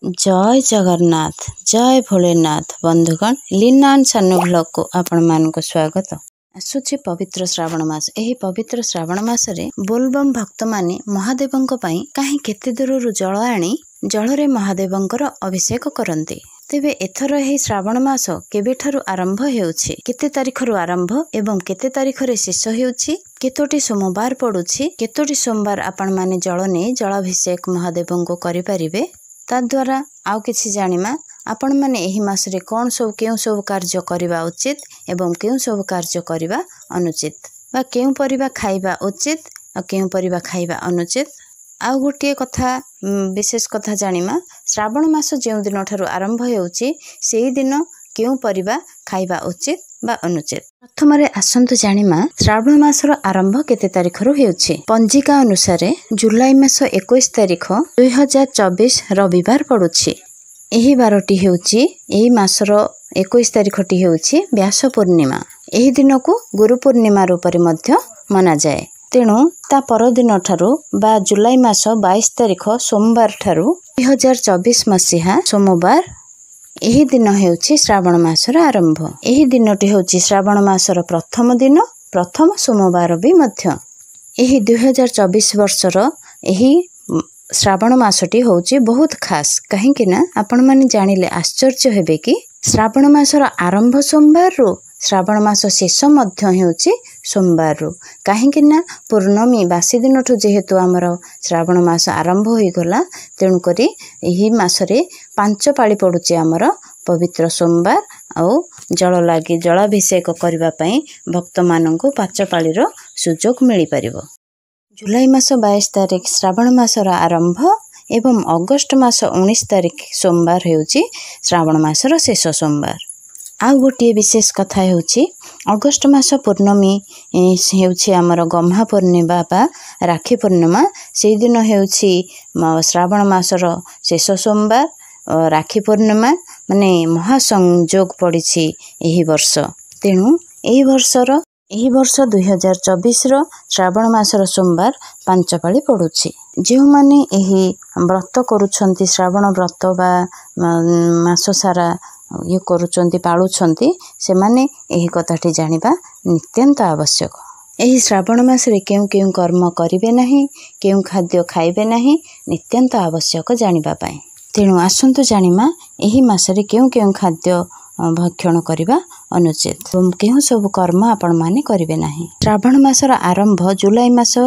जय जगन्नाथ जय भोलेनाथ बंधुगण लीना एंड सानू ब्लॉग को आपण मानक स्वागत। आसुछि पवित्र श्रावण मास। एही पवित्र श्रावण मास रे बोलबम भक्त माने महादेवंक पई काहे केते दूररु जल आनी जलरे महादेवंकर अभिषेक करंती। तेबे एथर एही श्रावण मास केबेठारु आरंभ हेउछि, केते तारिखरु आरंभ एवं केते तारिखरे शेष हेउछि, केतोटी सोमवार पड़ुछि, केतोटी सोमवार आपण माने जल ने जलाभिषेक महादेवंको करि परिबे, ता द्वारा आउ किछि जानिमा आपण माने एही मासरे कोन सब केउ सब कार्य करिबा उचित एवं केउ सब कार्य करिबा अनुचित, बा केउ परिबा खाइबा उचित आ केउ परिबा खाइबा अनुचित। आउ गोटे कथा विशेष कथा जानिमा श्रावण मास जेउ दिन ठारु आरंभ हेउछि सेही दिन केउ परिबा खाइबा उचित बा अनुचित। प्रथमरे आसंतु जानिमा श्रावण मासर आरंभ केते तारिखरु हेउछि। पंजिका अनुसार जुलाई मास 21 तारिख 2024 रविवार पड़ुछि। एही बारटी हेउछि, एही मासर 21 तारिखटी हेउछि व्यास पूर्णिमा। एही दिनकु गुरु पूर्णिमा रूपरे मध्य मना जाए। तेणु ता परदिन ठारु बा जुलाई मास 22 तारिख सोमवार ठारु 2024 मसीहा सोमवार एही दिन हेउछि श्रावण मासर आरंभ। एही दिनटी हेउछि श्रावण मासर प्रथम दिन, प्रथम सोमवार भी मध्य। एही 2024 वर्षर एही श्रावण मासटी होउछि बहुत खास। कहीं ना आपण माने जानिले आश्चर्य हेबे कि श्रावण मासर आरंभ सोमवार रो श्रावण मास शेष मध्य हेउछि सोमवार रो। कहीं ना पूर्णमी बासी दिन ठु जेहेतु आमर श्रावण मास आरंभ होई गला, तेणु करी एही मासरे 5 पाଳି पड़ुछि आमर पवित्र सोमवार। आउ जल लागि जलाभिषेक करबा पई भक्त माननकु 5 पाळीर सुजोग मिली परिबो। जुलाई मास 22 तारिख श्रावण मासर आरंभ एवं अगस्त मास 19 तारिख सोमवार हेउछि श्रावण मासर शेष सोमवार। आउ गोटे विशेष कथा हेउछि अगस्त मास पूर्णमी हेउछि आमर गम्हा पूर्णिमा बा राखी पूर्णिमा। सेही दिन हेउछि श्रावण मासर शेष सोमवार। राखी पूर्णिमा माने महासंयोग पड़िछि एही वर्ष। तेणु एही वर्ष 2024 रो श्रावण मासर सोमवार 5 पाଳି पड़ुछि। जो माने एही व्रत करूछंती श्रावण व्रत बा मास सारा ये करूछंती पाळुछंती, से माने एही कथाटी जानिबा नित्यंत आवश्यक। एही श्रावण मास रे केउ केउ कर्म करिवे नाही, केउ खाद्य खाइबे नाही, नित्यंत आवश्यक जानिबा पई। तेणु आसंतु जानिमा एही मास रे केउ केउ खाद्य भक्षण करिबा अनुचित एवं केउ सब कर्म आपण माने करिवे नाही। श्रावण मासर आरंभ जुलाई मास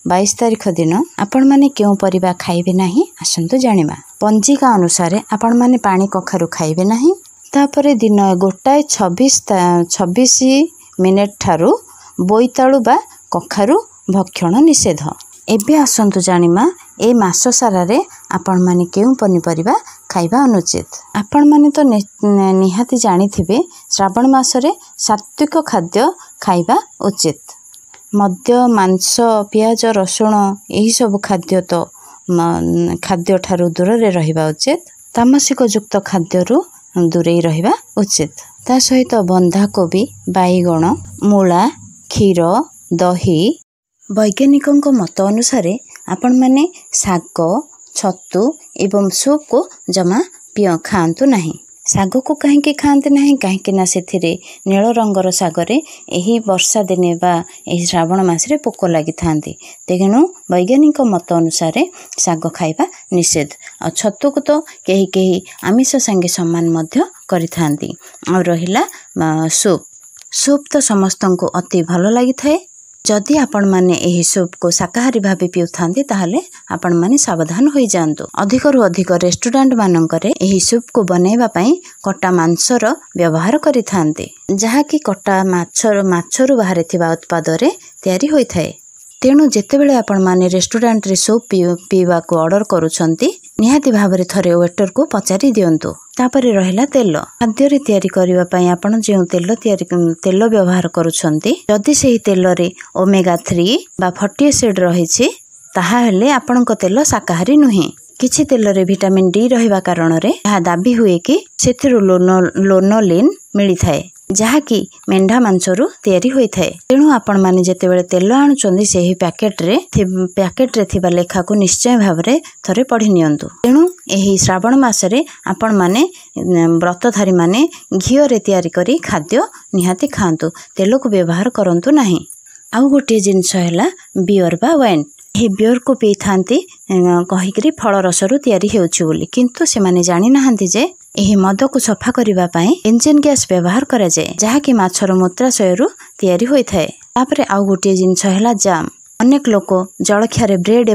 22 तारिख दिन आपण माने केउ परिबा खाइबे नाही आसंतु जानिबा। पंजिका अनुसार आपण माने पानी कखारु खाइबे नाही। तापरे दिन 1:26 मिनिट ठारु बोईताळु बा कखारु भक्षण निषेध। एबे आसंतु जानिमा ए मास सारा रे आपण माने केउ पनिपरिबा खाइबा अनुचित। आपण माने तो निहाती जानिथिबे श्रावण मास रे सात्विक खाद्य खाइबा उचित। मद्य मांस पियाज रसुण एही सब खाद्य तो खाद्य ठारु दूर रे रहिबा उचित। तामसिक युक्त खाद्य रु दूरे रहिबा उचित। ता सहित बंधा कोबी बाईगण मूला क्षीर दही। वैज्ञानिकों मत अनुसार आपण माने शाग छतु एवं सूप को जमा खाआंतु नहीं। शाग को कहीं खाते नहीं, कहीं ना से नील रंगर सागरे एही वर्षा दिने बा एही श्रावण मासरे पोक लगी थांती। तेणु वैज्ञानिक मत अनुसार शाग खाइबा निषेध। आ छतु को तो केही केही आमिष संगे सम्मान मध्य करिथांती। आ रहिला सूप तो समस्तंको अति भल लगी थाए। जदि आपण माने एही सूप को शाकाहारी भावे पिउथांती ताहले आपण माने सावधान होई जांतु। अधिकरु अधिक रेस्टोरेंट मानकरे एही सूप को बनेबा पई कटा मांसर व्यवहार करिथांती, जहा कि कटा माछरु बाहरे थिबा उत्पाद रे तयारी होई थाए। तेणु जेतेबेले आपण माने रेस्टोरेंट रे सूप पीवा को ऑर्डर करूछंती, निहाती भाबरे थरे वेटर को पचारि दियंतु। तापरे रहिला तेल। खाद्य रे तयारी करिवा पई आपण जेउ तेल व्यवहार करूछंती, जदि सेही तेल रे ओमेगा 3 बा फैटी एसिड रहिछि ताहा हेले आपणक तेल शाकाहारी नुहे। किछि तेल रे विटामिन डी रहिबा कारण रे यह दाबी हुए कि सेथिरु लोनोलिन मिली थाए। ଯାହାକି ମେଣ୍ଢା ମାଂସରୁ ତିଆରି ହୋଇଥାଏ। ତେଣୁ ଆପଣ ମାନେ ଯେତେବେଳେ ତେଲ ଆଣୁଛନ୍ତି ସେହି ପ୍ୟାକେଟରେ ଥିବା ଲେଖାକୁ ନିଶ୍ଚୟ ଭାବରେ ଥରେ ପଢ଼ି ନିଅନ୍ତୁ। ତେଣୁ ଏହି ଶ୍ରାବଣ ମାସରେ ଆପଣ ମାନେ ବ୍ରତଧାରୀ ମାନେ ଘିଅରେ ତିଆରି କରି ଖାଦ୍ୟ ନିହାତି ଖାଆନ୍ତୁ, ତେଲକୁ ବ୍ୟବହାର କରନ୍ତୁ ନାହିଁ। ଆଉ ଗୋଟିଏ ଜିନିଷ ହେଲା ବିୟର ବା ୱାଇନ୍। ଏହି ବିୟରକୁ ପିଇଥାନ୍ତି କହିକିରି ଫଳ ରସରୁ ତିଆରି ହେଉଛି ବୋଲି, କିନ୍ତୁ ସେମାନେ ଜାଣିନାହାନ୍ତି ଯେ ଏହି ମଦକୁ ସଫା କରିବା ପାଇଁ ଇଞ୍ଜିନ ଗ୍ୟାସ୍ ବ୍ୟବହାର କରାଯାଏ, ଯାହାକି ମାଛର ମୂତ୍ରାଶୟରୁ ତିଆରି ହୋଇଥାଏ। ତାପରେ ଆଉ ଗୋଟିଏ ଜିନିଷ ହେଲା ଜାମ୍। ଅନେକ ଲୋକ ଜଳଖିଆରେ ବ୍ରେଡ୍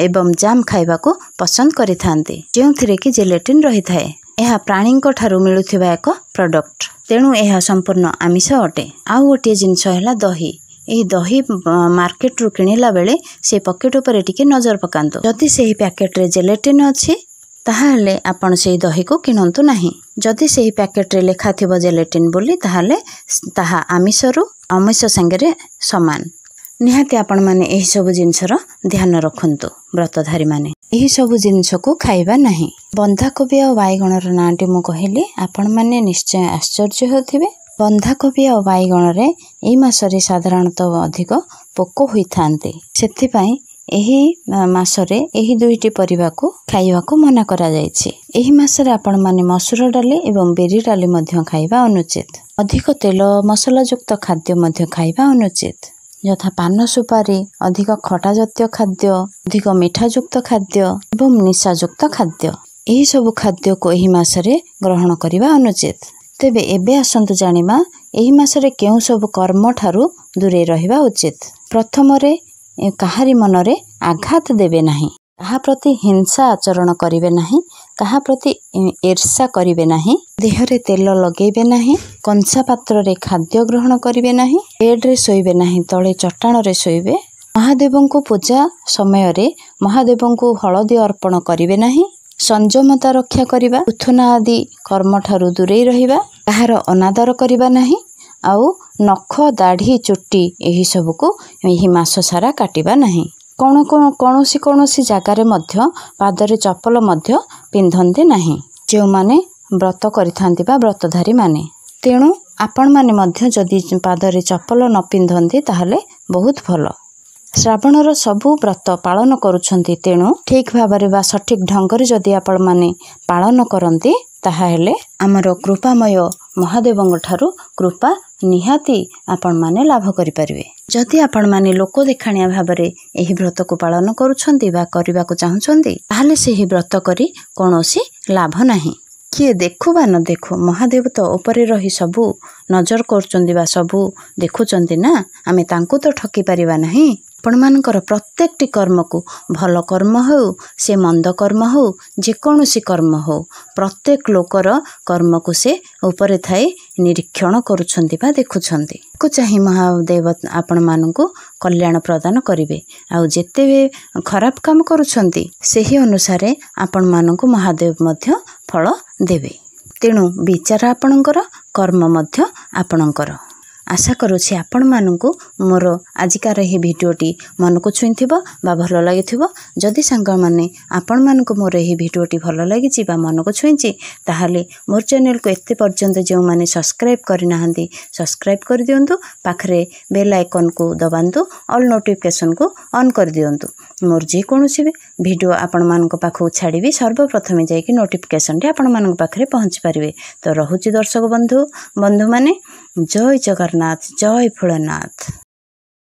ଏବଂ ଜାମ୍ ଖାଇବାକୁ ପସନ୍ଦ କରିଥାନ୍ତି, ଯେଉଁଥିରେ କି ଜେଲେଟିନ୍ ରହିଥାଏ। ଏହା ପ୍ରାଣୀଙ୍କ ଠାରୁ ମିଳୁଥିବା ଏକ ପ୍ରଡକ୍ଟ, ତେଣୁ ଏହା ସମ୍ପୂର୍ଣ୍ଣ ଆମିଷ ଅଟେ। ଆଉ ଗୋଟିଏ ଜିନିଷ ହେଲା ଦହି। ଏହି ଦହି ମାର୍କେଟରୁ କିଣିଲା ବେଳେ ସେ ପକେଟ ଉପରେ ଟିକେ ନଜର ପକାନ୍ତୁ। ଯଦି ସେହି ପ୍ୟାକେଟରେ ଜେଲେଟିନ୍ ଅଛି ତାହେଲେ ଆପଣ ସେହି ଦହିକୁ କିଣନ୍ତୁ ନାହିଁ। ଯଦି ସେହି ପ୍ୟାକେଟରେ ଲେଖା ଥିବ ଜେଲେଟିନ୍ ବୋଲି, ତାହେଲେ ତାହା ଆମିଷ ସାଙ୍ଗରେ ସମାନ। ନିହାତି ଆପଣମାନେ ଏହିସବୁ ଜିନିଷର ଧ୍ୟାନ ରଖନ୍ତୁ। ବ୍ରତଧାରୀମାନେ ଏହିସବୁ ଜିନିଷକୁ ଖାଇବା ନାହିଁ। ବନ୍ଧାକୋବି ଆଉ ବାଇଗଣର ନାଁଟି ମୁଁ କହିଲି, ଆପଣମାନେ ନିଶ୍ଚୟ ଆଶ୍ଚର୍ଯ୍ୟ ହେଉଥିବେ। ବନ୍ଧାକୋବି ଆଉ ବାଇଗଣରେ ଏହି ମାସରେ ସାଧାରଣତଃ ଅଧିକ ପୋକ ହୋଇଥାନ୍ତି। ସେଥିପାଇଁ ଏହି ମାସରେ ଏହି ଦୁଇଟି ପରିବାକୁ ଖାଇବାକୁ ମନା କରାଯାଇଛି। ଏହି ମାସରେ ଆପଣମାନେ ମସୁର ଡାଲି ଏବଂ ବିରି ଡାଲି ମଧ୍ୟ ଖାଇବା ଅନୁଚିତ। ଅଧିକ ତେଲ ମସଲା ଯୁକ୍ତ ଖାଦ୍ୟ ମଧ୍ୟ ଖାଇବା ଅନୁଚିତ, ଯଥା ପାନ ସୁପାରି, ଅଧିକ ଖଟା ଜାତୀୟ ଖାଦ୍ୟ, ଅଧିକ ମିଠା ଯୁକ୍ତ ଖାଦ୍ୟ ଏବଂ ନିଶାଯୁକ୍ତ ଖାଦ୍ୟ। ଏହି ସବୁ ଖାଦ୍ୟକୁ ଏହି ମାସରେ ଗ୍ରହଣ କରିବା ଅନୁଚିତ। ତେବେ ଏବେ ଆସନ୍ତୁ ଜାଣିବା ଏହି ମାସରେ କେଉଁ ସବୁ କର୍ମ ଠାରୁ ଦୂରେଇ ରହିବା ଉଚିତ। ପ୍ରଥମରେ କାହାରି ମନରେ ଆଘାତ ଦେବେ ନାହିଁ, କାହା ପ୍ରତି ହିଂସା ଆଚରଣ କରିବେ ନାହିଁ, କାହା ପ୍ରତି ଈର୍ଷା କରିବେ ନାହିଁ, ଦେହରେ ତେଲ ଲଗେଇବେ ନାହିଁ, କଂସା ପାତ୍ରରେ ଖାଦ୍ୟ ଗ୍ରହଣ କରିବେ ନାହିଁ, ବେଡ୍ରେ ଶୋଇବେ ନାହିଁ, ତଳେ ଚଟାଣରେ ଶୋଇବେ। ମହାଦେବଙ୍କୁ ପୂଜା ସମୟରେ ମହାଦେବଙ୍କୁ ହଳଦୀ ଅର୍ପଣ କରିବେ ନାହିଁ। ସଂଯମତା ରକ୍ଷା କରିବା, ଉଥୁନା ଆଦି କର୍ମଠାରୁ ଦୂରେଇ ରହିବା, କାହାର ଅନାଦର କରିବା ନାହିଁ, ଆଉ ନଖ ଦାଢ଼ି ଚୁଟି ଏହିସବୁକୁ ଏହି ମାସ ସାରା କାଟିବା ନାହିଁ। କୌଣସି ଜାଗାରେ ମଧ୍ୟ ପାଦରେ ଚପଲ ମଧ୍ୟ ପିନ୍ଧନ୍ତି ନାହିଁ, ଯେଉଁମାନେ ବ୍ରତ କରିଥାନ୍ତି ବା ବ୍ରତଧାରୀ ମାନେ। ତେଣୁ ଆପଣମାନେ ମଧ୍ୟ ଯଦି ପାଦରେ ଚପଲ ନ ପିନ୍ଧନ୍ତି ତାହେଲେ ବହୁତ ଭଲ। ଶ୍ରାବଣର ସବୁ ବ୍ରତ ପାଳନ କରୁଛନ୍ତି, ତେଣୁ ଠିକ୍ ଭାବରେ ବା ସଠିକ୍ ଢଙ୍ଗରେ ଯଦି ଆପଣମାନେ ପାଳନ କରନ୍ତି ତାହେଲେ ଆମର କୃପାମୟ ମହାଦେବଙ୍କ ଠାରୁ କୃପା ନିହାତି ଆପଣମାନେ ଲାଭ କରିପାରିବେ। ଯଦି ଆପଣମାନେ ଲୋକ ଦେଖାଣିଆ ଭାବରେ ଏହି ବ୍ରତକୁ ପାଳନ କରୁଛନ୍ତି ବା କରିବାକୁ ଚାହୁଁଛନ୍ତି, ତାହେଲେ ସେହି ବ୍ରତ କରି କୌଣସି ଲାଭ ନାହିଁ। କିଏ ଦେଖୁ ବା ନ ଦେଖୁ, ମହାଦେବ ତ ଉପରେ ରହି ସବୁ ନଜର କରୁଛନ୍ତି ବା ସବୁ ଦେଖୁଛନ୍ତି ନା, ଆମେ ତାଙ୍କୁ ତ ଠକି ପାରିବା ନାହିଁ। ଆପଣମାନଙ୍କର ପ୍ରତ୍ୟେକଟି କର୍ମକୁ, ଭଲ କର୍ମ ହେଉ ସେ ମନ୍ଦ କର୍ମ ହେଉ, ଯେକୌଣସି କର୍ମ ହେଉ, ପ୍ରତ୍ୟେକ ଲୋକର କର୍ମକୁ ସେ ଉପରେ ଥାଇ ନିରୀକ୍ଷଣ କରୁଛନ୍ତି ବା ଦେଖୁଛନ୍ତି। ତାକୁ ଚାହିଁ ମହାଦେବ ଆପଣମାନଙ୍କୁ କଲ୍ୟାଣ ପ୍ରଦାନ କରିବେ। ଆଉ ଯେତେ ଖରାପ କାମ କରୁଛନ୍ତି ସେହି ଅନୁସାରେ ଆପଣମାନଙ୍କୁ ମହାଦେବ ମଧ୍ୟ ଫଳ ଦେବେ। ତେଣୁ ବିଚାର ଆପଣଙ୍କର, କର୍ମ ମଧ୍ୟ ଆପଣଙ୍କର। ଆଶା କରୁଛି ଆପଣମାନଙ୍କୁ ମୋର ଆଜିକାର ଏହି ଭିଡ଼ିଓଟି ମନକୁ ଛୁଇଁଥିବ ବା ଭଲ ଲାଗିଥିବ। ଯଦି ସାଙ୍ଗମାନେ ଆପଣମାନଙ୍କୁ ମୋର ଏହି ଭିଡ଼ିଓଟି ଭଲ ଲାଗିଛି ବା ମନକୁ ଛୁଇଁଛି, ତାହେଲେ ମୋର ଚ୍ୟାନେଲକୁ ଏତେ ପର୍ଯ୍ୟନ୍ତ ଯେଉଁମାନେ ସବସ୍କ୍ରାଇବ୍ କରିନାହାନ୍ତି ସବସ୍କ୍ରାଇବ୍ କରିଦିଅନ୍ତୁ। ପାଖରେ ବେଲ୍ ଆଇକନ୍କୁ ଦବାନ୍ତୁ, ଅଲ୍ ନୋଟିଫିକେସନ୍କୁ ଅନ୍ କରିଦିଅନ୍ତୁ। ମୋର ଯେକୌଣସି ଭିଡ଼ିଓ ଆପଣମାନଙ୍କ ପାଖକୁ ଛାଡ଼ିବି, ସର୍ବପ୍ରଥମେ ଯାଇକି ନୋଟିଫିକେସନ୍ଟି ଆପଣମାନଙ୍କ ପାଖରେ ପହଞ୍ଚି ପାରିବେ। ତ ରହୁଛି ଦର୍ଶକ ବନ୍ଧୁମାନେ, ଜୟ ଜଗନ୍ନାଥ, ଜୟ ଭୋଳାନାଥ।